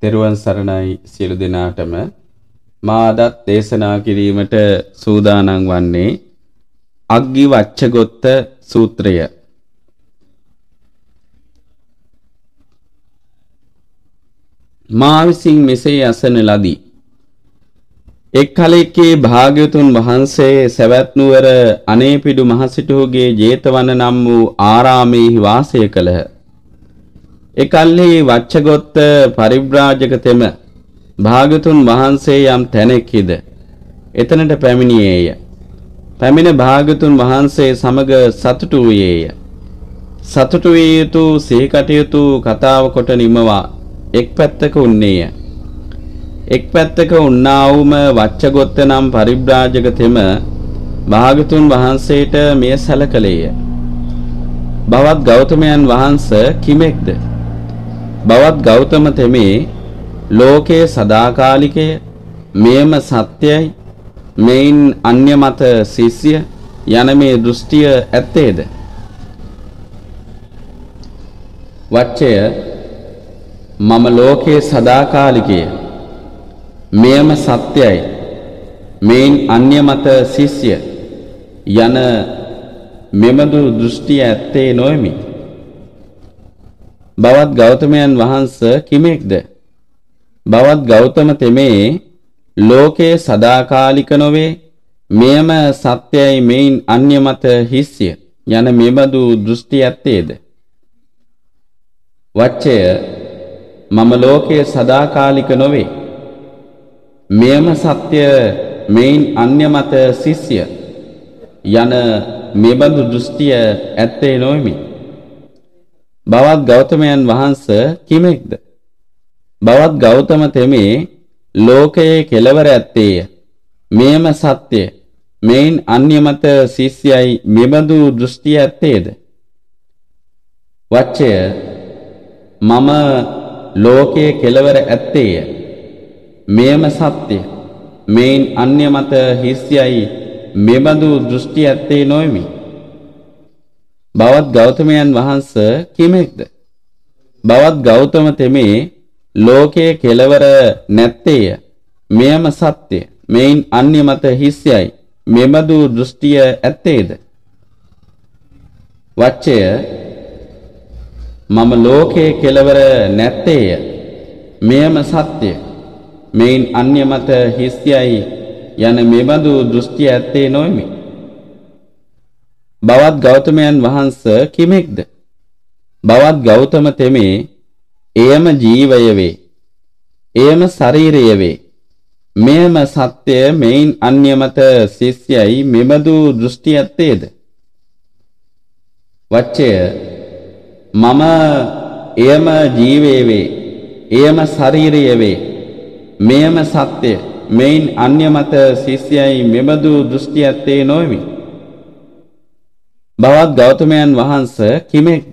තෙරුවන් සරණයි සියලු දෙනාටම මා අදත් දේශනා කිරීමට සූදානම් වන්නේ අග්ගි වච්චගොත්ත සූත්‍රය. මා විසින් මෙසේ අසන ලදී. එක් කලෙකේ භාග්‍යවතුන් වහන්සේ සවැත් නුවර අනේපිඩු මහසිටුහුගේ ජේතවන නම් වූ ආරාමයේ වාසය කළහ. එකල්හි වච්චගොත්ත පරිබ්‍රාජක තෙම භාග්‍යවතුන් වහන්සේ යම් තැනෙක්හිද එතනට පැමිණියේය. පැමිණ භාග්‍යවතුන් වහන්සේ සමග සතුටු වූයේය. සතුටු විය යුතු සිහි කටයුතු කතාව කොට නිමවා එක් පැත්තක උන්නේය. එක් පැත්තක උන්නා වූම වච්චගොත්ත නම් පරිබ්‍රාජක තෙම භාග්‍යවතුන් වහන්සේට මෙය සැලකලේය. බවත් ගෞතමයන් වහන්සේ කිමෙක්ද? බවත් ගෞතම තෙමේ ලෝකයේ සදාකාලිකය, මෙයම සත්‍යයි, මෙයින් අන්‍ය මත ශිෂ්‍ය යන මේ දෘෂ්ටිය ඇත්තේද? වච්චය මම ලෝකයේ සදාකාලිකය, මෙයම සත්‍යයි, මෙයින් අන්‍ය මත ශිෂ්‍ය යන මෙමදු දෘෂ්ටිය ඇත්තේ නොෙමි. බවත් ගෞතමයන් වහන්සේ කිමෙක්ද? බවත් ගෞතම තෙමේ ලෝකයේ සදාකාලික නොවේ, මෙයම සත්‍යයි, මෙයින් අන්‍ය මත හිස්ය යන මෙබඳු දෘෂ්ටි ඇත්තේද? වච්චය මම ලෝකයේ සදාකාලික නොවේ, මෙයම සත්‍ය, මෙයින් අන්‍ය මත ශිෂ්‍ය යන මෙබඳු දෘෂ්ටිය ඇත්තේ නොෙමි. බවත් ගෞතමයන් වහන්සේ කිමෙක්ද? බවත් ගෞතම තෙමේ ලෝකයේ කෙලවර ඇත්තේය, මෙයම සත්‍ය, මෙයින් අන්‍ය මත ශිෂ්‍යයි මෙබඳු දෘෂ්ටිය ඇත්තේද? වච්චය මම ලෝකයේ කෙලවර ඇත්තේය, මෙයම සත්‍ය, මෙයින් අන්‍ය මත හිස්යයි මෙබඳු දෘෂ්ටි ඇත්තේ නොෙමි. බවත් ගෞතමයන් වහන්සේ කිමෙක්ද? බවත් ගෞතම තෙමේ ලෝකයේ කෙලවර නැත්තේය, මෙයම සත්‍ය, මෙයින් අන්‍ය මත හිස්යයි මෙබඳු දෘෂ්ටිය ඇත්තේද? වච්චය මම ලෝකයේ කෙලවර නැත්තේය, මෙයම සත්‍ය, මෙයින් අන්‍ය මත හිස්යයි යන මෙබඳු දෘෂ්ටිය ඇත්තේ නොෙමි. බවත් ගෞතමයන් වහන්සේ කිමෙක්ද? බවත් ගෞතම තෙමේ එයම ජීවය වේ, එයම ශරීරය වේ, මෙයම සත්‍ය, මෙයින් අන්‍ය මත ශිෂ්‍යයි මෙබඳු දෘෂ්ටි ඇත්තේද? වච්චය මම එයම ජීවය වේ, එයම ශරීරය වේ, මෙයම සත්‍ය, මෙයින් අන්‍ය මත ශිෂ්‍යයි මෙබඳු දෘෂ්ටි ඇත්තේ නොෙමි. බවත් ගෞතමයන් වහන්සේ කිමෙක්ද?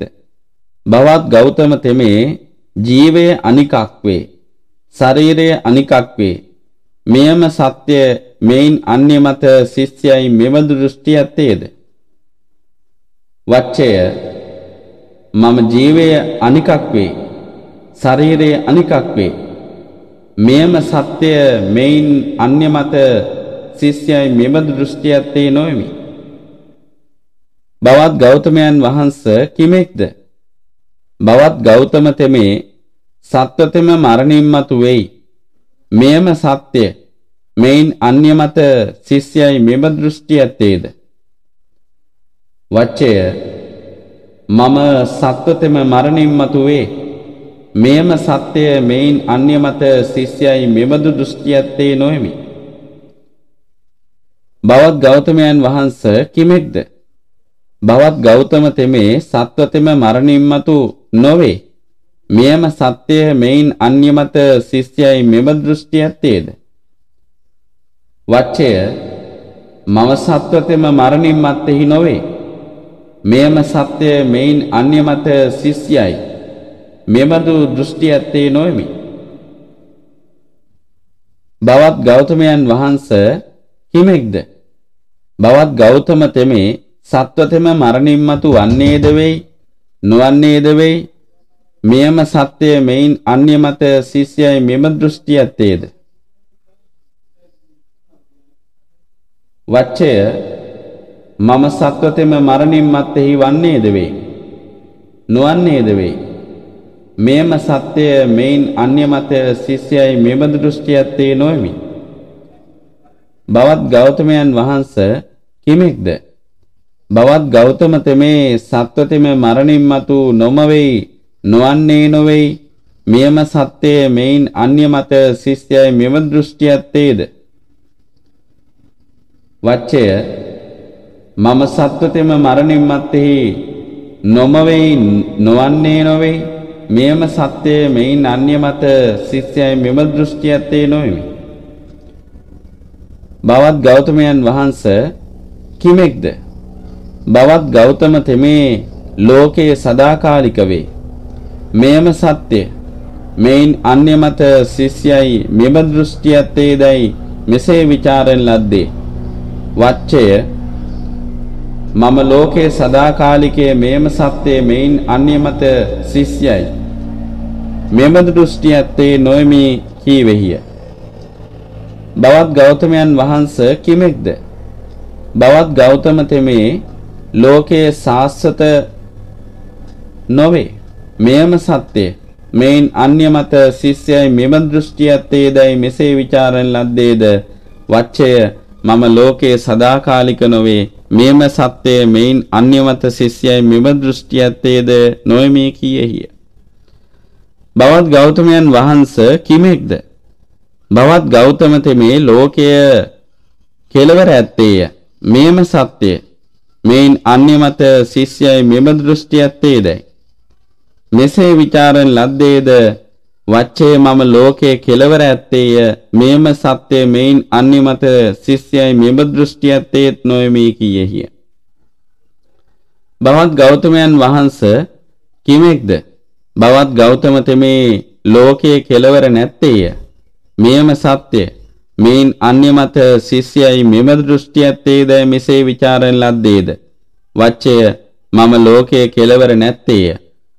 බවත් ගෞතම තෙමේ ජීවය අනිකක් වේ, ශරීරය අනිකක් වේ, මෙයම සත්‍ය, මෙයින් අන්‍ය මත ශිෂ්‍යයි මෙබඳු දෘෂ්ටි ඇත්තේද? වච්චය මම ජීවය අනිකක් වේ, ශරීරය අනිකක් වේ, මෙයම සත්‍ය, මෙයින් අන්‍ය මත ශිෂ්‍යයි මෙබඳු දෘෂ්ටි ඇත්තේ නොෙමි. බවත් ගෞතමයන් වහන්සේ කිමෙක්ද? බවත් ගෞතම තෙමේ සත්වතෙම මරණින් මතු වෙයි, මෙයම සත්‍ය, මෙයින් අන්‍ය මත ශිෂ්‍යයි මෙබඳු දෘෂ්ටි ඇත්තේද? වච්චය මම සත්වතෙම මරණින් මතු වේ, මෙයම සත්‍ය, මෙයින් අන්‍ය මත ශිෂ්‍යයි මෙබඳු දෘෂ්ටි ඇත්තේ නොෙමි. බවත් ගෞතමයන් වහන්සේ කිමෙක්ද? බවත් ගෞතම තෙමේ සත්වතෙම මරණින් මතු නොවේ, මෙයම සත්‍ය, මෙයින් අන්‍ය මත ශිෂ්‍යයි මෙබඳු දෘෂ්ටි ඇත්තේද? වච්චය මම සත්වතෙම මරණින් මත්තෙහි නොවේ, මෙයම සත්‍ය, මෙයින් අන්‍ය මත ශිෂ්‍යයි මෙබඳු දෘෂ්ටි ඇත්තේ නොෙමි. බවත් ගෞතමයන් වහන්සේ කිමෙක්ද? බවත් ගෞතම තෙමේ සත්වතෙම මරණින් මතු වන්නේද වෙයි, නොවන්නේද වෙයි, මෙයම සත්‍යය මෙයින් අන්‍ය මත ශිෂ්‍යයි මෙම දෘෂ්ටි ඇත්තේද? වච්චය මම සත්වතෙම මරණින් මත්තෙහි වන්නේද වේ? නොවන්නේද වේ? මෙයම සත්‍යය මෙයින් අන්‍ය මත ශිෂ්‍යයි මෙම දෘෂ්ටි ඇත්තේ නොවෙමි. බවත් ගෞතමයන් වහන්සේ කිමෙක්ද? බවත් ගෞතම තෙමේ සත්වතෙම මරණින් මතු නොමවෙයි නොවන්නේ නොවේයි. මෙයම සත්‍යය මෙයින් අන්‍ය මත ශිෂ්‍යයි මෙම දෘෂ්ටි ඇත්තේද? වච්චය මම සත්වතෙම මරණින් මත්තෙහි නොමවෙයි නොවන්නේ නොවේයි. මෙයම සත්‍යය මෙයින් අන්‍ය මත ශිෂ්‍යයි මෙම දෘෂ්ටි ඇත්තේ නොවෙමි. බවත් ගෞතමයන් වහන්සේ කිමෙක්ද? බවත් ගෞතම තෙමේ ලෝකයේ සදාකාලික වේ. මෙයම සත්‍ය මෙයින් අන්‍ය මත ශිෂ්‍යයි මෙම දෘෂ්ටි ඇත්තේදයි මෙසේ විචාරෙන් ලද්දේ. වච්චය මම ලෝකයේ සදාකාලිකයේ මෙයම සත්‍යය මෙයින් අන්‍ය මත ශිෂ්‍යයි මෙම දෘෂ්ටි ඇත්තේ නොෙමි කීවෙහිය. බවත් ගෞතමයන් වහන්සේ කිමෙක්ද? බවත් ගෞතම තෙමේ ලෝකයේ සාස්වත නොවේ. මෙයම සත්‍යය මෙයින් අන්‍ය මත ශිෂ්‍යයි මෙම දෘෂ්ටි ඇත්තේදයි මෙසේ විචාරෙන් ලද්දේද. වච්චය මම ලෝකයේ සදාකාලික නොවේ. මෙයම සත්‍යය මෙයින් අන්‍ය මත ශිෂ්‍යයි මෙම දෘෂ්ටි ඇත්තේද නොෙමි කීයෙහිය. බවත් ගෞතමයන් වහන්සේ කිමෙක්ද? බවත් ගෞතම තෙමේ ලෝකය කෙලවර ඇත්තේය. මෙයම සත්‍යය මෙයින් අන්‍ය මත ශිෂ්‍යයි මෙම දෘෂ්ටි ඇත්තේදයි මෙසේ විචාරෙන් ලද්දේද. වච්චේ මම ලෝකයේ කෙලවර ඇත්තේය. මෙයම සත්‍යය මෙයින් අන්‍ය මත ශිෂ්‍යයි මෙම දෘෂ්ටි ඇත්තේත් නොෙමි කීයෙහිය. බවත් ගෞතමයන් වහන්සේ කිමෙක්ද? බවත් ගෞතම තෙමේ ලෝකයේ කෙලවර නැත්තේය. මෙයම සත්‍යය මෙයින් අන්‍ය මත ශිෂ්‍යයි මෙම දෘෂ්ටි ඇත්තේද මෙසේ විචාරෙන් ලද්දේද. වච්චය මම ලෝකයේ කෙලවර නැත්තේය.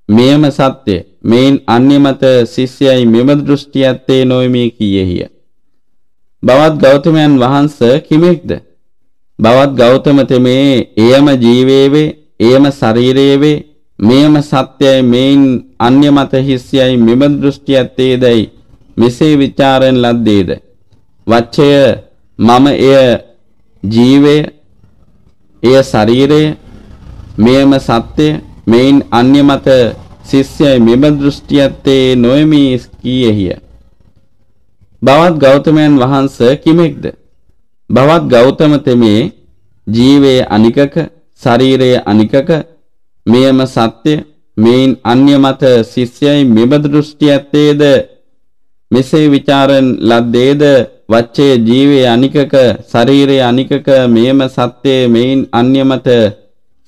මෙයම සත්‍යය මෙයින් අන්‍ය මත ශිෂ්‍යයි මෙම දෘෂ්ටි ඇත්තේ නොෙමි කීයෙහිය. බවත් ගෞතමයන් වහන්සේ කිමෙක්ද? බවත් ගෞතම තෙමේ එයම ජීවේ වේ, එයම ශරීරයේ වේ. මෙයම සත්‍යයි මෙයින් අන්‍ය මත හිස්යයි මෙම දෘෂ්ටි ඇත්තේදයි මෙසේ විචාරෙන් ලද්දේද. වච්චය මම එය ජීවය, එය ශරීරය, මෙයම සත්‍යය මෙයින් අන්‍ය මත ශිෂ්‍යයි මෙම දෘෂ්ටි ඇත්තේ නොෙමි කීයෙහිය. බවත් ගෞතමයන් වහන්සේ කිමෙක්ද? බවත් ගෞතම තෙමේ ජීවයේ අනිකක, ශරීරයේ අනිකක, මෙයම සත්‍ය මෙයින් අන්‍ය මත ශිෂ්‍යයි මෙම දෘෂ්ටි ඇත්තේද මෙසේ විචාරෙන් ලද්දේද. වච්චේ ජීවයේ අනිකක, ශරීරයේ අනිකක, මෙයම සත්‍ය මෙයින් අන්‍ය මත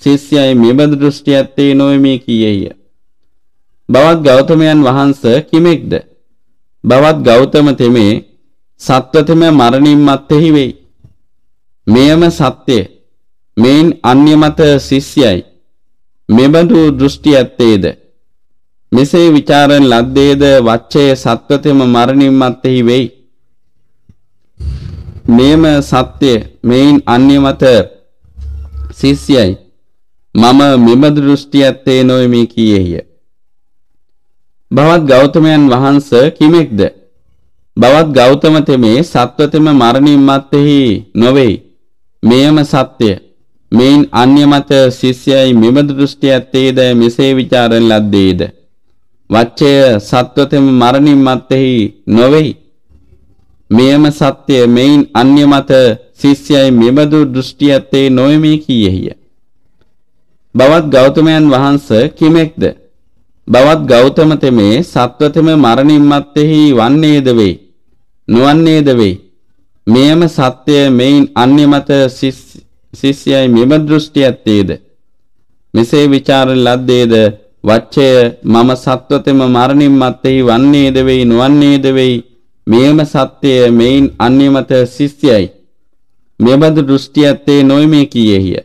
ශිෂ්‍යයි මෙම දෘෂ්ටි ඇත්තේ නොෙමි කීයෙහිය. බවත් ගෞතමයන් වහන්සේ කිමෙක්ද? බවත් ගෞතම තෙමේ සත්වතෙම මරණින් මත්තෙහි වෙයි. මෙයම සත්‍ය මෙයින් අන්‍ය මත ශිෂ්‍යයි මෙබඳු දෘෂ්ටි ඇත්තේද මෙසේ විචාරෙන් ලද්දේද. වච්චේ සත්වතෙම මරණින් මත්තෙහි වෙයි. මෙයම සත්‍ය මෙයින් අන්‍ය මත ශිෂ්‍යයි මම මෙම දෘෂ්ටි ඇත්තේ නොෙමි කීයෙහිය. බවත් ගෞතමයන් වහන්සේ කිමෙක්ද? බවත් ගෞතම තෙමේ සත්වතෙම මරණින් මත්තෙහි නොවේයි. මෙයම සත්‍ය මෙයින් අන්‍ය මත ශිෂ්‍යයි මෙම දෘෂ්ටි ඇත්තේද මෙසේ විචාරෙන් ලද්දේද. වච්චය සත්වතෙම මරණින් මත්තෙහි නොවේයි. මෙයම සත්‍ය මෙයින් අන්‍ය මත ශිෂ්‍යයි මෙබඳු දෘෂ්ටි ඇත්තේ නොෙමි කීයෙහිය. බවත් ගෞතමයන් වහන්සේ කිමෙක්ද? බවත් ගෞතම තෙමේ සත්වතෙම මරණින් මත්තෙහි වන්නේද වෙයි, නොවන්නේද වෙයි. මෙයම සත්‍ය මෙයින් අන්‍ය මත ශිෂ්‍යයි මෙම දෘෂ්ටි ඇත්තේද මෙසේ විචාරෙන් ලද්දේද. වච්චය මම සත්වතෙම මරණින් මත්තෙහි වන්නේද වෙයි, නොවන්නේද වෙයි. මෙයම සත්‍ය මෙයින් අන්‍ය මත ශිෂ්‍යයි මෙබඳු දෘෂ්ටි ඇත්තේ නොෙමි කීයෙහිය.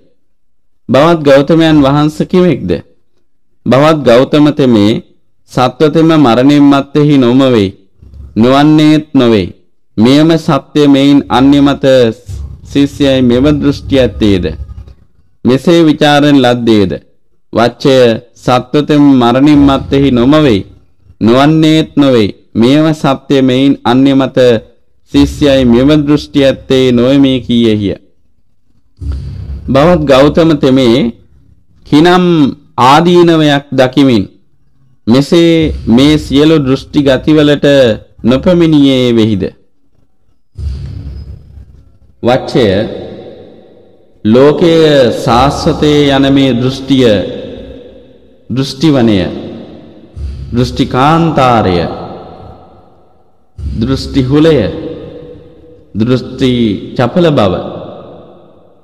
බවත් ගෞතමයන් වහන්සේ කිමෙක්ද? බවත් ගෞතම තෙමේ සත්වතෙම මරණින් මත්තේහි නොම වේ. නොවන්නේත් නොවේ. මෙයම සත්‍ය මෙයින් අන්‍ය මත ශිෂ්‍යයි මෙව දෘෂ්ටි ඇත්තේද? මෙසේ විචාරෙන් ලද්දේද? වච්චය සත්වතෙම මරණින් මත්තේහි නොම වේ. නොවන්නේත් නොවේ. මෙයම සත්‍ය මෙයින් අන්‍ය මත ශිෂ්‍යයි මෙව දෘෂ්ටි ඇත්තේ නොවේ කීයේය. බවත් ගෞතම තෙමේ කිනම් ආදීනවයක් දකිමින් මෙසේ මේ සියලු දෘෂ්ටි ගතිවලට නොපැමිණියේ වෙහිද? වච්චය ලෝකයේ සාස්වතේ යන මේ දෘෂ්ටිය දෘෂ්ටිවනය දෘෂ්ටිකාන්තාරය දෘෂ්ටි හුලය දෘෂ්ටි චපල බව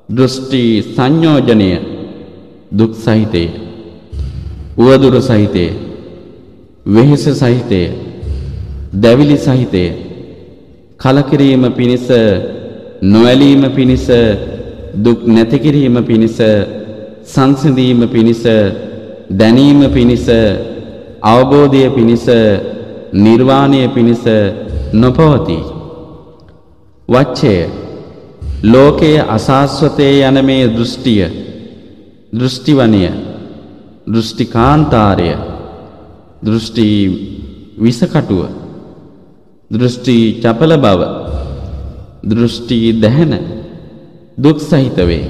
දෘෂ්ටි සංයෝජනය දුක් සහිතය උවදුරු සහිතය වෙහෙස සහිතය දැවිලි සහිතය කලකිරීම පිණිස නොඇලීම පිණිස දුක් නැති කිරීම පිණිස සංසිඳීම පිණිස දැනීම පිණිස අවබෝධය පිණිස නිර්වාණය පිණිස නොපවතී. වච්චය ලෝකයේ අසාස්වතේ යන මේ දෘෂ්ටිය දෘෂ්ටිවනය දෘෂ්ටිකාන්තාරය දෘෂ්ටි විසකටුව දෘෂ්ටි චපල බව දෘෂ්ටි දැහැන දුක් සහිත වේ.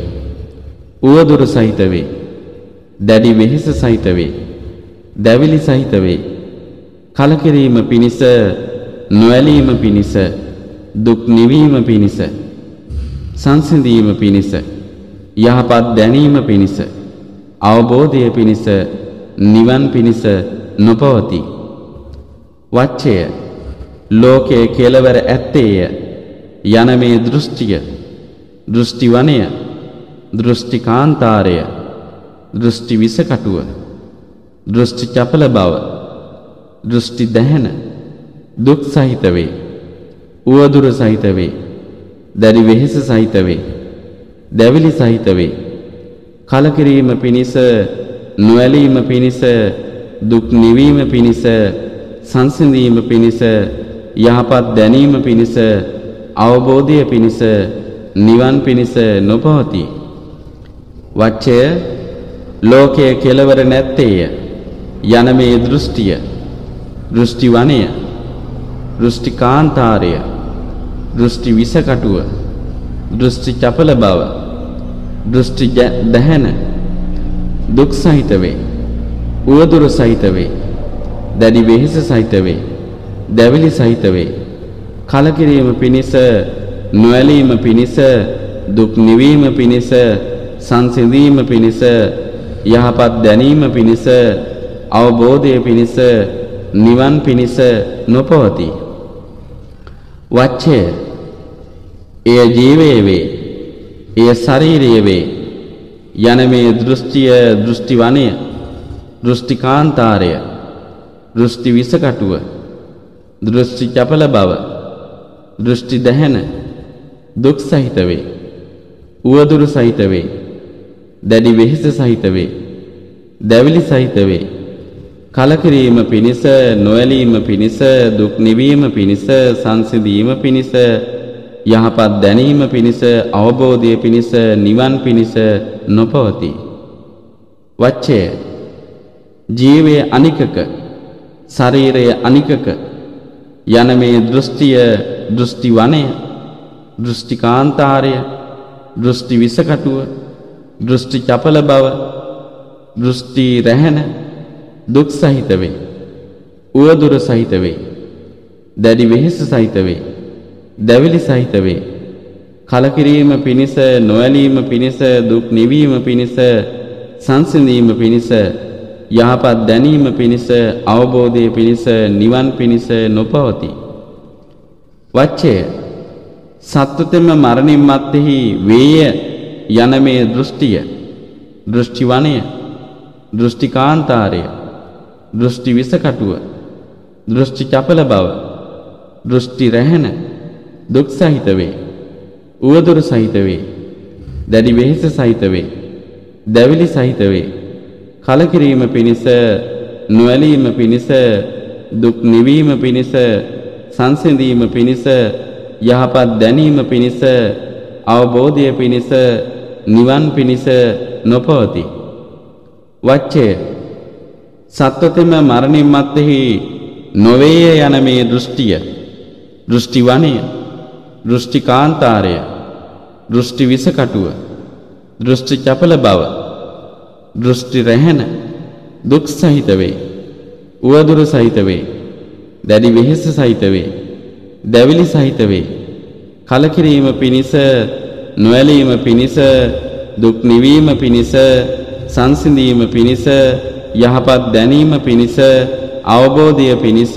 උවදුරු සහිත වේ. දැඩි වෙහෙස සහිත වේ. දැවිලි සහිත වේ. කලකිරීම පිණිස නොඇලීම පිණිස දුක් නිවීම පිණිස සංසිඳීම පිණිස යහපත් දැනීම පිණිස අවබෝධය පිණිස නිවන් පිණිස නොපවතී. වච්චය ලෝකයේ කෙලවර ඇත්තේය යන මේ දෘෂ්ටිය දෘෂ්ටිවනය දෘෂ්ටිකාන්තාරය දෘෂ්ටි විසකටුව දෘෂ්ටි චපල බව දෘෂ්ටි දැහැන දුක් සහිත වේ. උවදුර සහිත වේ. දැඩි වෙහෙස සහිත වේ. දැවිලි සහිත වේ. කලකිරීම පිණිස නොඇලීම පිණිස දුක් නිවීම පිණිස සංසිඳීම පිණිස යහපත් දැනීම පිණිස අවබෝධය පිණිස නිවන් පිණිස නොපවතී. වච්චය ලෝකයේ කෙලවර නැත්තේය යන මේ දෘෂ්ටිය දෘෂ්ටිවනය දෘෂ්ටිකාන්තාරය දෘෂ්ටි විසකටුව දෘෂ්ටි චපල බව දෘෂ්ටි දැහැන දුක් සහිත වේ. උවදුර සහිත වේ. දැඩි වෙහෙස සහිත වේ. දැවිලි සහිත වේ. කලකිරීම පිණිස නොඇලීම පිණිස දුක් නිවීම පිණිස සංසිඳීම පිණිස යහපත් දැනීම පිණිස අවබෝධය පිණිස නිවන් පිණිස නොපවතී. වච්චය එය ජීවය වේ. එය ශරීරය වේ. යන මේ දෘෂ්ටිය දෘෂ්ටිවනය දෘෂ්ටිකාන්තාරය දෘෂ්ටි විසකටුව දෘෂ්ටි චපල බව දෘෂ්ටි දැහැන දුක් සහිත වේ. උවදුරු සහිත වේ. දැඩි වෙහෙස සහිත වේ. දැවිලි සහිත වේ. කලකිරීම පිණිස නොඇලීම පිණිස දුක් නිවීම පිණිස සංසිඳීම පිණිස යහපත් දැනීම පිණිස අවබෝධය පිණිස නිවන් පිණිස නොපවතී. වච්චය ජීවයේ අනිකක ශරීරයේ අනිකක යන මේ දෘෂ්ටිය දෘෂ්ටිවනය දෘෂ්ටිකාන්තාරය දෘෂ්ටි විසකටුව දෘෂ්ටි චපල බව දෘෂ්ටි රැහැන දුක් සහිත වේ. උවදුර සහිත වේ. දැඩි වෙහෙස සහිත වේ. දැවිලි සහිත වේ. කලකිරීම පිණිස නොඇලීම පිණිස දුක් නිවීම පිණිස සංසිඳීම පිණිස යහපත් දැනීම පිණිස අවබෝධය පිණිස නිවන් පිණිස නොපවතී. වච්චය සත්වතෙම මරණින් මත්තේහි වේය යන මේ දෘෂ්ටිය දෘෂ්ටිවනය දෘෂ්ටිකාන්තාරය දෘෂ්ටි විසකටුව දෘෂ්ටි චපල බව දෘෂ්ටි රැහැන දුක් සහිත වේ. උවදුර සහිත වේ. දැඩි වෙහෙස සහිත වේ. දැවිලි සහිත වේ. කලකිරීම පිණිස නොඇලීම පිණිස දුක් නිවීම පිණිස සංසිඳීම පිණිස යහපත් දැනීම පිණිස අවබෝධය පිණිස නිවන් පිණිස නොපවති. වච්චය සත්වතෙම මරණින් මත්තෙහි නොවේය යන මේ දෘෂ්ටිය, දෘෂ්ටි වනය, දෘෂ්ටි කාන්තාරය, දෘෂ්ටි විසකටුව, දෘෂ්ටි චපල බව, දෘෂ්ටි රැහැන දුක් සහිත වේ, උවදුරු සහිත වේ, දැඩි වෙහෙස සහිත වේ, දැවිලි සහිත වේ. කලකිරීම පිණිස, නොඇලීම පිණිස, දුක් නිවීම පිණිස, සංසිඳීම පිණිස, යහපත් දැනීම පිණිස, අවබෝධය පිණිස,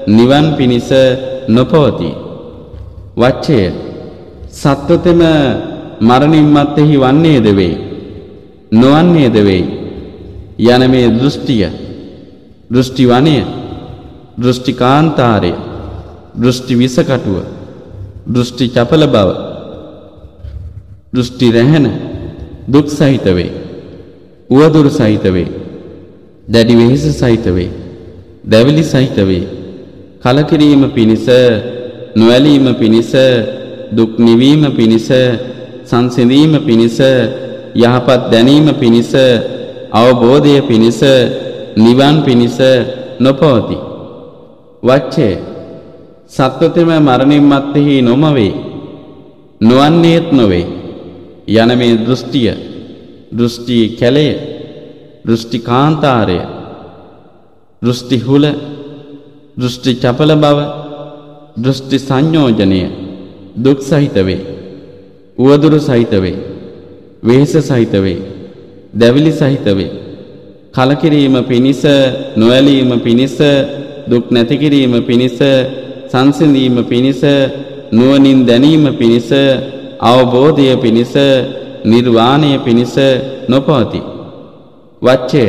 නිවන් පිණිස නොපවති. වච්චය සත්වතෙම මරණින් මත්තෙහි වන්නේද වේ, නොවන්නේද වේ යන මේ දෘෂ්ටිය, දෘෂ්ටි වනය, දෘෂ්ටි කාන්තාරය, දෘෂ්ටි විසකටුව, දෘෂ්ටි චපල බව, දෘෂ්ටි රැහැන දුක් සහිත වේ, උවදුරු සහිත වේ, දැඩි වෙහෙස සහිත වේ, දැවිලි සහිත වේ. කලකිරීම පිණිස, නොඇලීම පිණිස, දුක් නිවීම පිණිස, සංසිඳීම පිණිස, යහපත් දැනීම පිණිස, අවබෝධය පිණිස, නිවන් පිණිස නොපවති. වච්චය සත්වතෙම මරණින් මත්තෙහි නොමවේ, නොවන්නේත් නොවේ යන මේ දෘෂ්ටිය, දෘෂ්ටි කැලය, දෘෂ්ටි කාන්තාරය, දෘෂ්ටි හුල, දෘෂ්ටි චපල බව, දෘෂ්ටි සංයෝජනය දුක් සහිත වේ, උවදුරු සහිත වේ, වෙහෙස සහිත වේ, දැවිලි සහිත වේ. කලකිරීම පිණිස, නොඇලීම පිණිස, දුක් නැති කිරීම පිණිස, සංසිඳීම පිණිස, නුවණින් දැනීම පිණිස, අවබෝධය පිණිස, නිර්වාණය පිණිස නොපවති. වච්චය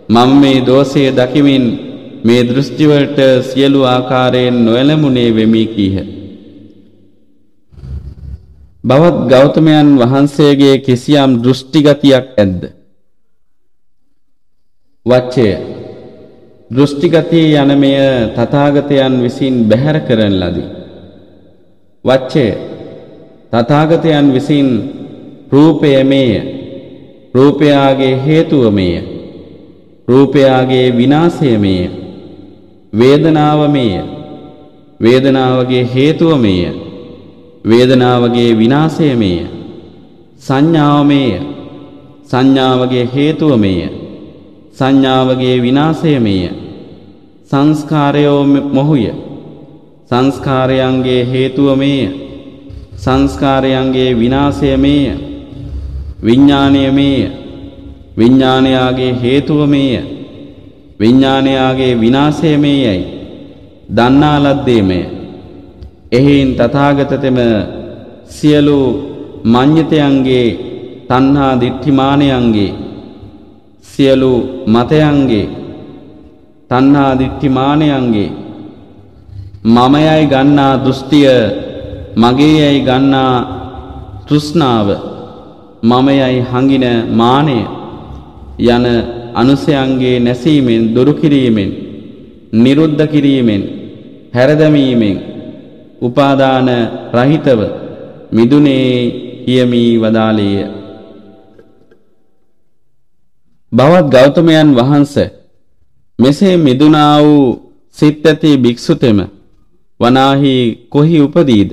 මම මේ දෝෂය දකිමින් මේ දෘෂ්ටිවලට සියලු ආකාරයෙන් නොඇලමුනේ වෙමි කීහ. බවත් ගෞතමයන් වහන්සේගේ කිසියම් දෘෂ්ටිගතියක් ඇද්ද? වච්චය දෘෂ්ටිගතිය යන මෙය තථාගතයන් විසින් බැහැර කරන ලදී. වච්චය තථාගතයන් විසින් රූපය මේය, රූපයාගේ හේතුව මේය, රූපයාගේ විනාශය මේය, වේදනාව මේය, වේදනාවගේ හේතුව මේය, වේදනාවගේ විනාශය මේය, සංඥාව මේය, සංඥාවගේ හේතුව මේය, සංඥාවගේ විනාශය මේය, සංස්කාරයෝ මොහුය, සංස්කාරයන්ගේ හේතුව මේය, සංස්කාරයන්ගේ විනාශය මේය, විඥානය මේය, විඥානයාගේ හේතුව මේය, විඥානයාගේ විනාශය මේයයි දන්නා ලද්දේමය. එහෙයින් තථාගතතෙම සියලු මඤ්ඤතයන්ගේ, තණ්හා දිට්ඨිමානයන්ගේ, සියලු මතයන්ගේ, තණ්හා දිට්ඨිමානයන්ගේ මමයයි ගන්නා දෘෂ්ටිය, මගේයයි ගන්නා තෘෂ්ණාව, මමයයි හංගින මානය යන අනුසයන්ගේ නැසීමෙන්, දුරු කිරීමෙන්, නිරුද්ධ කිරීමෙන්, හැරදැමීමෙන් උපාදාන රහිතව මිදුනේ කියමී වදාළේය. බවත් ගෞතමයන් වහන්සේ මෙසේ මිදුනා වූ සිත් ඇති භික්ෂුතෙම වනාහි කොහි උපදීද?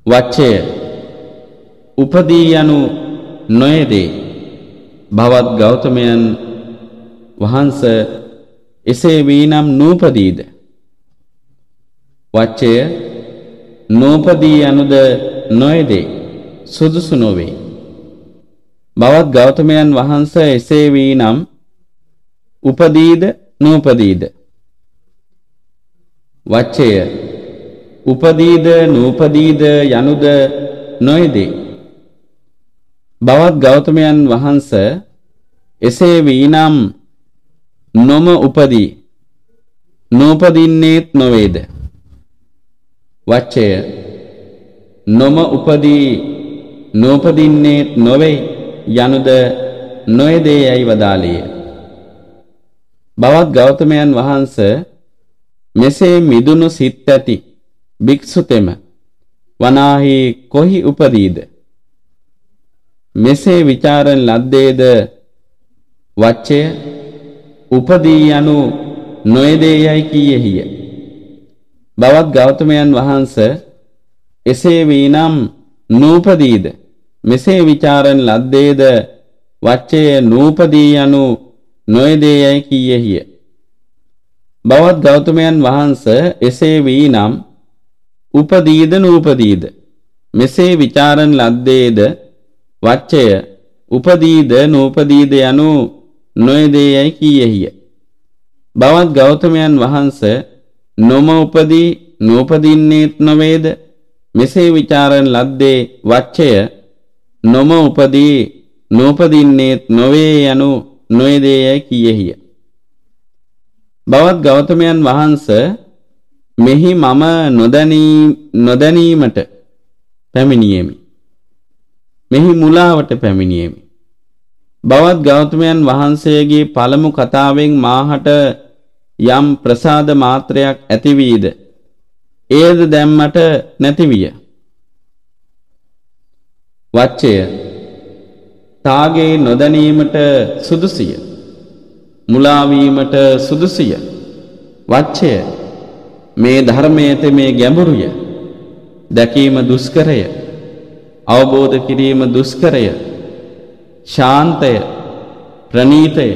වච්චය උපදී යනු නොයේදේ. භවත් ගෞතමයන් වහන්සේ එසේ වීනම් නූපදීද? වච්චය නූපදී යනුද නොයේදේ, සුදුසු නොවේ. භවත් ගෞතමයන් වහන්සේ එසේ වීනම් උපදීද නූපදීද? වච්චය උපදීද නූපදීද යනුද නොයේදේ. භවත් ගෞතමයන් වහන්සේ එසේ වීනම් නොම උපදී, නූපදින්නේත් නොවේද? වච්චය නොම උපදී, නූපදින්නේත් නොවේ යනුද නොයදේයයි වදාළේය. බවත් ගෞතමයන් වහන්සේ මෙසේ මිදුණු සිත් ඇති භික්ෂුතෙම වනාහි කොහි උපදීද? මෙසේ විචාරණ ලද්දේද වච්චය උපදී යනු නොයදේයයි කීයෙහිය. බවත් ගෞතමයන් වහන්සේ එසේ වීනම් නූපදීද? මෙසේ විචාරණ ලද්දේද වච්චය නූපදී යනු නොයදේයයි කීයෙහිය. බවත් ගෞතමයන් වහන්සේ එසේ වීනම් උපදීද නූපදීද? මෙසේ විචාරණ ලද්දේද වච්චය උපදීද නූපදීද යනු නොයදේයයි කීයෙහිය. බවත් ගෞතමයන් වහන්සේ නොම උපදී නූපදින්නේත් නොවේද? මෙසේ විචාරණ ලද්දේ වච්චය නොම උපදී නූපදින්නේත් නොවේ යනු නොයදේයයි කීයෙහිය. බවත් ගෞතමයන් වහන්සේ මෙහි මම නොදැනීමට පැමිණියෙමි. මෙහි මුලාවට පැමිණියෙමි. බවත් ගෞතමයන් වහන්සේගේ පළමු කතාවෙන් මාහට යම් ප්‍රසාද මාත්‍රයක් ඇතිවීද එයද දැම්මට නැතිවිය. වච්චය තාගේ නොදැනීමට සුදුසිය. මුලාවීමට සුදුසිය. වච්චය මේ ධර්මයේ තෙමේ ගැඹුරුය. දැකීම දුෂ්කරය. අවබෝධ කිරීම දුෂ්කරය. ශාන්තය ප්‍රණීතය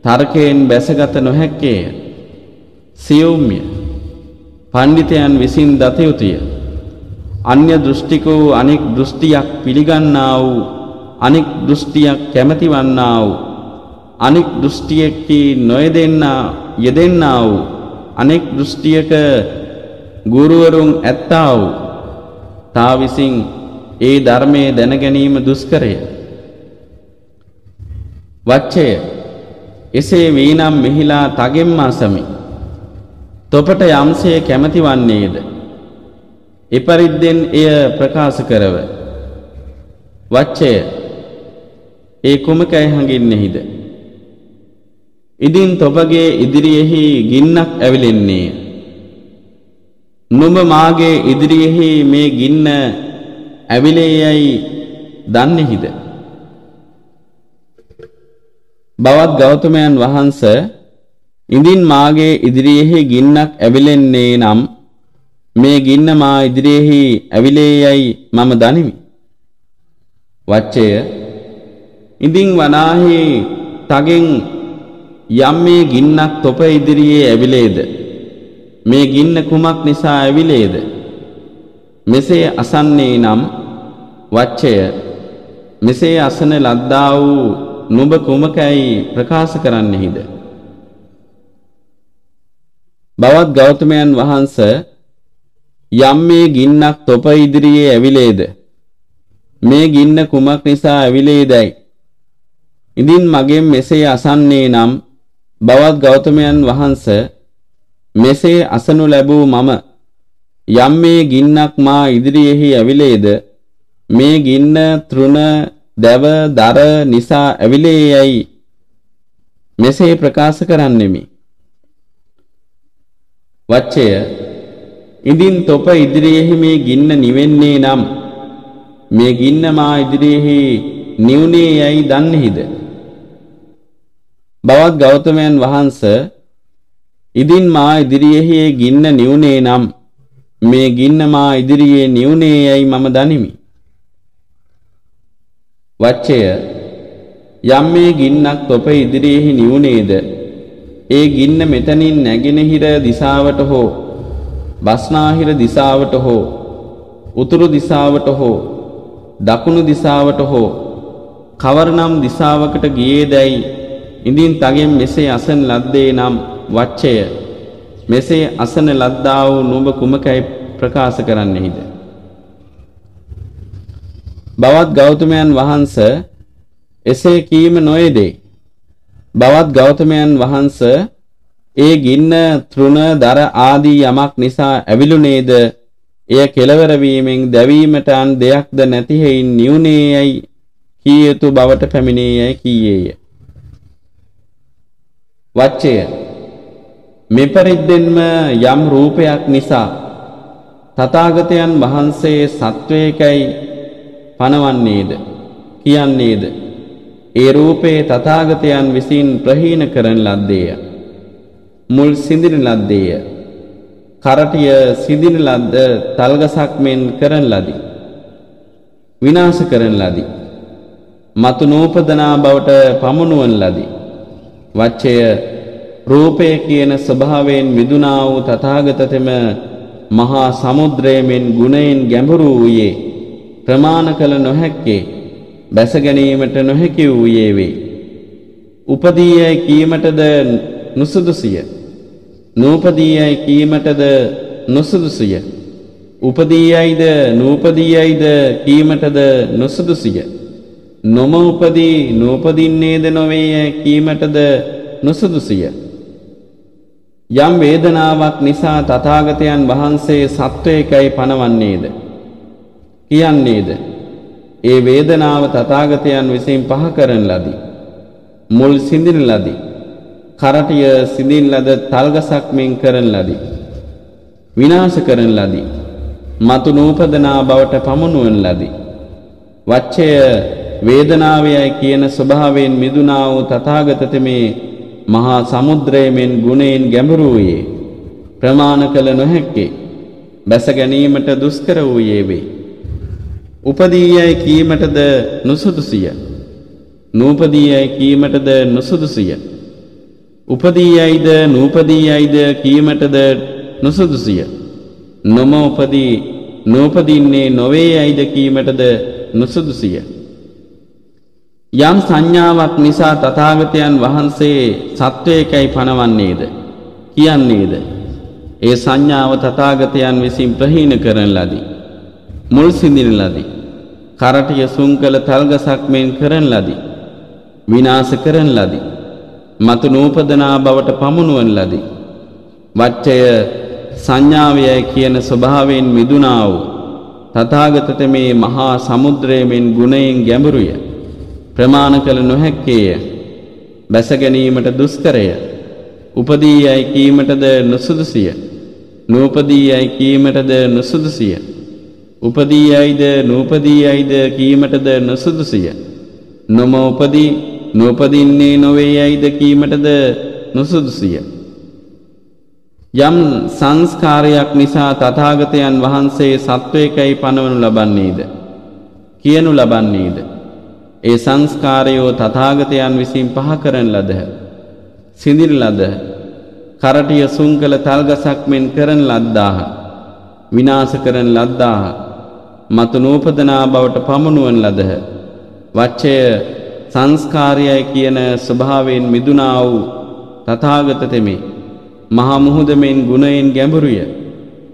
තර්කයෙන් බැසගත නොහැක්කේය. සියුම්ය පණ්ඩිතයන් විසින් දත යුතුය. අන්‍ය දෘෂ්ටිකෝ අනෙක් දෘෂ්ටියක් පිළිගන්නා වූ අනෙක් දෘෂ්ටියක් කැමැති වන්නා වූ අනෙක් දෘෂ්ටියකී යෙදෙන්නා වූ අනෙක් දෘෂ්ටියක ගුරුවරුන් ඇත්තා වූ තා විසින් ඒ ධර්මයේ දැන ගැනීම දුෂ්කරය. වච්චය එසේ වීනම් මෙහිලා තගෙම්ම අසමි. තොපට යම්සේ කැමැති වන්නේද එපරිද්දෙන් එය ප්‍රකාශ කරව. වච්චය ඒ කුමකයි හඟින්නෙහිද? ඉදින් තොපගේ ඉදිරියෙහි ගින්නක් ඇවිලෙන්නේය. නුඹ මාගේ ඉදිරියෙහි මේ ගින්න ඇවිලේයයි දන්නේහිද? බවත් ගෞතමයන් වහන්සේ ඉදින් මාගේ ඉදිරියෙහි ගින්නක් ඇවිලෙන්නේ නම් මේ ගින්න මා ඉදිරියෙහි ඇවිලේයයි මම දනිමි. වච්චය ඉදින් වනාහි තගෙන් යම් මේ ගින්නක් තොප ඉදිරියේ ඇවිලේද මේ ගින්න කුමක් නිසා ඇවිලේද? මෙසේ අසන්නේ නම් වච්චය මෙසේ අසන ලද්දා වූ නුඹ කුමකයි ප්‍රකාශ කරන්නෙහිද? බවත් ගෞතමයන් වහන්සේ යම් මේ ගින්නක් තොප ඉදිරියේ ඇවිලේද මේ ගින්න කුමක් නිසා ඇවිලේදයි ඉදින් මගෙන් මෙසේ අසන්නේ නම් බවත් ගෞතමයන් වහන්සේ මෙසේ අසනු ලැබූ මම යම් මේ ගින්නක් මා ඉදිරියෙහි ඇවිලේද මේ ගින්න තෘණ දැව දර නිසා ඇවිලේයයි මෙසේ ප්‍රකාශ කරන්නෙමි. වච්චය ඉදින් තොප ඉදිරියෙහි මේ ගින්න නිවෙන්නේ නම් මේ ගින්න මා ඉදිරියෙහි නිවුනේ යයි දන්නේහිද? බවත් ගෞතමයන් වහන්සේ ඉදින් මා ඉදිරියෙහි ගින්න නිවුනේ නම් මේ ගින්න මා ඉදිරියේ නිවුනේ යයි මම දනිමි. වච්චය යම් මේ ගින්නක් තොප ඉදිරියෙහි නිවුනේද ඒ ගින්න මෙතනින් නැගෙනහිර දිසාවට හෝ බස්නාහිර දිසාවට හෝ උතුරු දිසාවට හෝ දකුණු දිසාවට හෝ කවරනම් දිසාවකට ගියේදයි ඉදින් තගෙන් මෙසේ අසන ලද්දේ නම් වච්චය මෙසේ අසන ලද්දා වූ නුඹ කුමකයි ප්‍රකාශ කරන්නෙහිද? බවත් ගෞතමයන් වහන්සේ එසේ කීම නොයේදේ. බවත් ගෞතමයන් වහන්සේ ඒ ගින්න තෘණ දර ආදී යමක් නිසා ඇවිලුනේද එය කෙලවර වීමෙන් දැවීමට අන් දෙයක්ද නැති හේයින් නිවුනේයයි කිය යුතු බවට පැමිණියේයි කීයේය. වච්චය මෙපරිද්දෙන්ම යම් රූපයක් නිසා තථාගතයන් වහන්සේ සත්වයකයි පනවන්නේද කියන්නේද ඒ රූපේ තථාගතයන් විසින් ප්‍රහීන කරන ලද්දේය. මුල් සිඳින ලද්දේය. කරටිය සිඳින ලද්ද තල්ගසක් මෙන් කරන ලදී. විනාශ කරන ලදී. මතු නූපදනා බවට පමුණුවන ලදී. වච්චය රූපය කියන ස්වභාවයෙන් මිදුණා වූ තථාගතතෙම මහා සමුද්‍රයෙන් ගුණයෙන් ගැඹුරු වූයේ ප්‍රමාණ කළ නොහැක්කේ බැස ගැනීමට නොහැකි වූයේ වේ. උපදීයයි කීමටද නුසුදුසිය. නූපදීයයි කීමටද නුසුදුසිය. උපදීයයිද නූපදීයයිද කීමටද නුසුදුසිය. නොම උපදී නූපදින්නේද නොවේය කීමටද නුසුදුසිය. යම් වේදනාවක් නිසා තථාගතයන් වහන්සේ සත්වයකයි පනවන්නේද කියන්නේද ඒ වේදනාව තථාගතයන් විසින් පහ කරන ලදී. මුල් සිඳින ලදී. කරටිය සිඳින ලද තල්ගසක් මෙන් කරන ලදී. විනාශ කරන ලදී. මතු නූපදනා බවට පමුණුවන ලදී. වච්චය වේදනාවයයි කියන ස්වභාවයෙන් මිදුණා වූ තථාගතතමේ මහා සමුද්‍රයෙන් ගුණයෙන් ගැඹුරු වූයේ ප්‍රමාණ කළ නොහැක්කේ බැස ගැනීමට දුෂ්කර වූයේ වේ. උපදීයයි කීමටද නුසුදුසිය. නූපදීයයි කීමටද නුසුදුසිය. උපදීයයිද නූපදීයයිද කීමටද නුසුදුසිය. නොම උපදී නූපදින්නේ නොවේයයිද කීමටද නුසුදුසිය. යම් සංඥාවක් නිසා තථාගතයන් වහන්සේ සත්වයකයි පනවන්නේද කියන්නේද ඒ සංඥාව තථාගතයන් විසින් ප්‍රහීන කරන ලදී. මුල් සිඳින ලදී. කරටිය සුංකල තල්ගසක් මෙන් කරන ලදී. විනාශ කරන ලදී. මතු නූපදනා බවට පමුණුවන ලදී. වච්චය සංඥාවයයි කියන ස්වභාවයෙන් මිදුණා වූ තථාගතතමේ මහා සමුද්‍රයෙන් ගුණයෙන් ගැඹුරුය. ප්‍රමාණ කළ නොහැක්කේය. බැස ගැනීමට දුෂ්කරය. උපදීයයි කීමටද නුසුදුසිය. නූපදීයයි කීමටද නුසුදුසිය. උපදීයයිද නූපදීයයිද කීමටද නුසුදුසිය. නොම උපදී නූපදින්නේ නොවේයයිද කීමටද නුසුදුසිය. යම් සංස්කාරයක් නිසා තථාගතයන් වහන්සේ සත්වයකයි පනවනු ලබන්නේද කියනු ලබන්නේද ඒ සංස්කාරයෝ තථාගතයන් විසින් පහ කරන ලදහ. සිඳින ලදහ. කරටිය සුංකල තල්ගසක් මෙන් කරන ලද්දාහ. විනාශ කරන ලද්දාහ. මතු නූපදනා බවට පමුණුවන ලදහ. වච්චය සංස්කාරයයි කියන ස්වභාවයෙන් මිදුණා වූ තථාගතතෙමේ මහා මුහුදෙන් ගුණයෙන් ගැඹුරුය.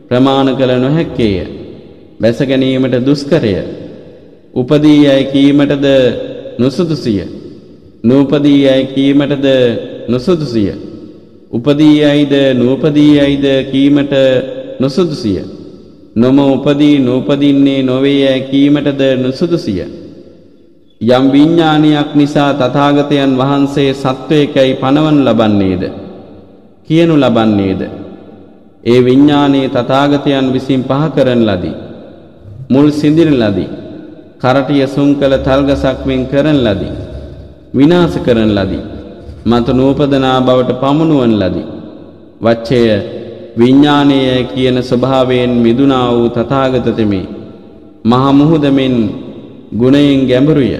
ප්‍රමාණ කළ නොහැක්කේය. බැස ගැනීමට දුෂ්කරය. උපදීයයි කීමටද නුසුදුසිය. නූපදීයයි කීමටද නුසුදුසිය. උපදීයයිද නූපදීයයිද කීමට නුසුදුසිය. නොම උපදී නූපදින්නේ නොවේයයි කීමටද නුසුදුසිය. යම් විඥානයක් නිසා තථාගතයන් වහන්සේ සත්වයකයි පනවනු ලබන්නේද කියනු ලබන්නේද ඒ විඥානයේ තථාගතයන් විසින් පහ කරන ලදී. මුල් සිඳින ලදී. කරටිය සුංකල තල්ගසක් මෙන් කරන ලදී. විනාශ කරන ලදී. මතු නූපදනා බවට පමුණුවන ලදී. වච්චය විඥානය කියන ස්වභාවයෙන් මිදුණා වූ තථාගතතෙමේ මහා මුහුදෙන් ගුණයෙන් ගැඹුරුය.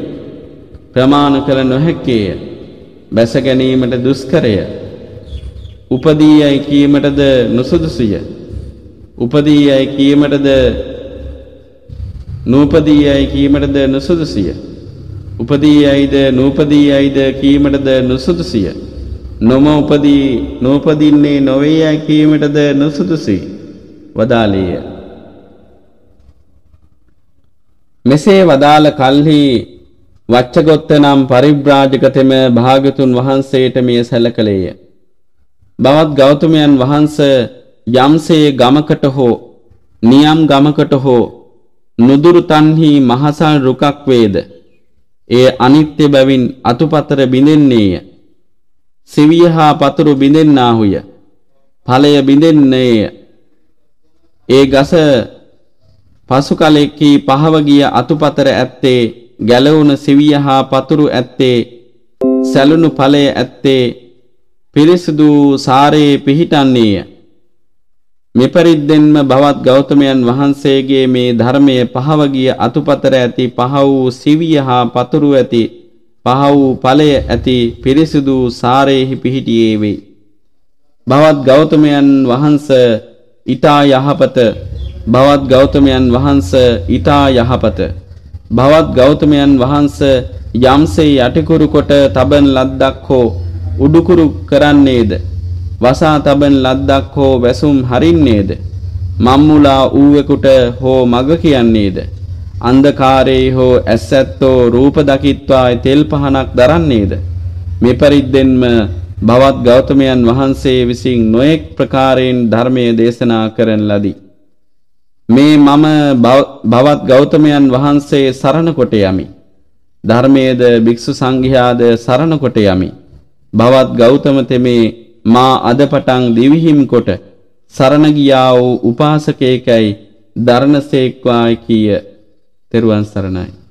ප්‍රමාණ කළ නොහැක්කේය. බැස ගැනීමට දුෂ්කරය. උපදීයයි කීමටද නුසුදුසිය. උපදීයයි කීමටද නූපදීයයි කීමටද නුසුදුසිය. උපදීයයිද නූපදීයයිද කීමටද නුසුදුසිය. නොම උපදී නූපදින්නේ නොවේයයි කීමටද නුසුදුසි වදාළේය. මෙසේ වදාළ කල්හි වච්චගොත්ත නම් පරිබ්‍රාජකතෙම භාගතුන් වහන්සේට මෙය සැලකලේය. බවත් ගෞතමයන් වහන්සේ යම්සේ ගමකට හෝ නියම් ගමකට හෝ නුදුරු තන්හි මහසල් රුකක් වේද ඒ අනිත්‍ය බැවින් අතුපතර බිඳෙන්නේය. සිවිය හා පතුරු බිඳෙන්නාහුය. ඵලය බිඳෙන්නේය. ඒ ගස පසු කලෙකි පහව ගිය අතුපතර ඇත්තේ ගැලවුණ සිවිය හා පතුරු ඇත්තේ සැලුණු ඵලය ඇත්තේ පිරිසුදු සාරේ පිහිටන්නේය. මෙපරිද්දෙන්ම භවත් ගෞතමයන් වහන්සේගේ මේ ධර්මයේ පහව ගිය අතුපතර ඇති පහ වූ සිවිය හා පතුරු ඇති පහ වූ ඵලය ඇති පිරිසුදු සාරේහි පිහිටියේ වේ. භවත් ගෞතමයන් වහන්සේ ඊතා යහපත භවත් ගෞතමයන් වහන්සේ ඊතා යහපත භවත් ගෞතමයන් වහන්සේ යම්සේ යටිකුරු කොට තබන ලද්දක් හෝ උඩුකුරු කරන්නේද වසා තබන ලද්දක් හෝ වැසුම් හරින්නේද මම්මුලා ඌවෙකුට හෝ මග කියන්නේද අන්ධකාරයේ හෝ ඇසැත්තෝ රූප දකිත්වා තෙල් පහනක් දරන්නේද මෙපරිද්දෙන්ම භවත් ගෞතමයන් වහන්සේ විසින් නොඑක් ප්‍රකාරයෙන් ධර්මයේ දේශනා කරන ලදී. මේ මම භවත් ගෞතමයන් වහන්සේ සරණ කොට යමි. ධර්මයේද භික්ෂු සංඝයාද සරණ කොට යමි. භවත් ගෞතම තෙමේ මා අද පටන් දිවිහිම් කොට සරණ ගියා වූ උපාසකේකයි දරණසේක්වායි කීය. තෙරුවන් සරණයි.